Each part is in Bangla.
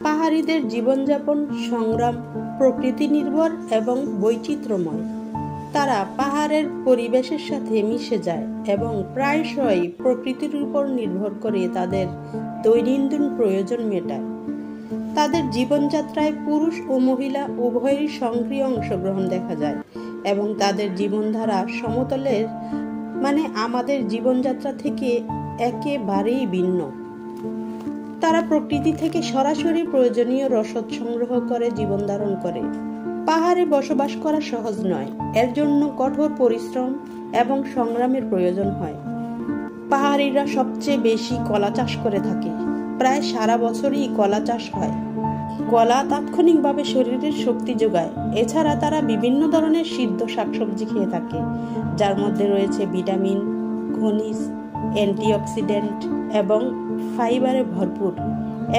পাহাড়িদের জীবনযাপন সংগ্রাম প্রকৃতি নির্ভর এবং বৈচিত্র্যময়। তারা পাহাড়ের পরিবেশের সাথে মিশে যায় এবং প্রায়শই প্রকৃতির উপর নির্ভর করে তাদের দৈনন্দিন প্রয়োজন মেটায়। তাদের জীবনযাত্রায় পুরুষ ও মহিলা উভয়েরই সক্রিয় অংশগ্রহণ দেখা যায় এবং তাদের জীবনধারা সমতলের আমাদের জীবনযাত্রা থেকে একেবারেই ভিন্ন। তারা প্রকৃতি থেকে সরাসরি প্রয়োজনীয় রসদ সংগ্রহ করে জীবন ধারণ করে। পাহাড়ে বসবাস করা সহজ নয়, এর জন্য কঠোর পরিশ্রম এবং সংগ্রামের প্রয়োজন হয়। পাহাড়িরা সবচেয়ে বেশি কলা চাষ করে থাকে। প্রায় সারা বছরই কলা চাষ হয়। কলা তাৎক্ষণিকভাবে শরীরের শক্তি যোগায়। এছাড়া তারা বিভিন্ন ধরনের সিদ্ধ শাকসবজি খেয়ে থাকে, যার মধ্যে রয়েছে ভিটামিন, খনিজ, অ্যান্টিঅক্সিডেন্ট এবং ফাইবারে ভরপুর।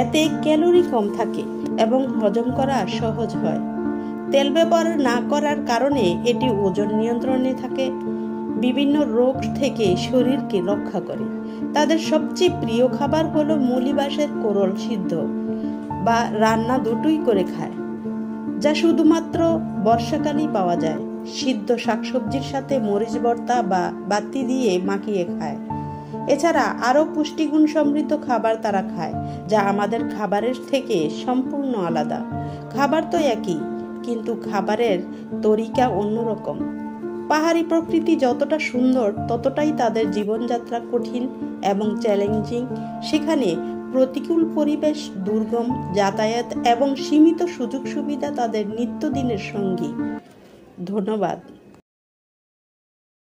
এতে ক্যালোরি কম থাকে এবং হজম করা সহজ হয়। তেল ব্যবহার না করার কারণে এটি ওজন নিয়ন্ত্রণে থাকে, বিভিন্ন রোগ থেকে শরীরকে রক্ষা করে। তাদের সবচেয়ে প্রিয় খাবার হলো মূলিবাসের কোরল সিদ্ধ বা রান্না দুটোই করে খায়, যা শুধুমাত্র বর্ষাকালেই পাওয়া যায়। সিদ্ধ শাকসবজির সাথে মরিচ ভর্তা বা বাতি দিয়ে মাখিয়ে খায়। এছাড়া আরও পুষ্টিগুণ সমৃদ্ধ খাবার তারা খায়, যা আমাদের খাবারের থেকে সম্পূর্ণ আলাদা। খাবার তো একই, কিন্তু খাবারের তরিকা অন্যরকম। পাহাড়ি প্রকৃতি যতটা সুন্দর, ততটাই তাদের জীবনযাত্রা কঠিন এবং চ্যালেঞ্জিং। সেখানে প্রতিকূল পরিবেশ, দুর্গম যাতায়াত এবং সীমিত সুযোগ সুবিধা তাদের নিত্যদিনের সঙ্গী। ধন্যবাদ।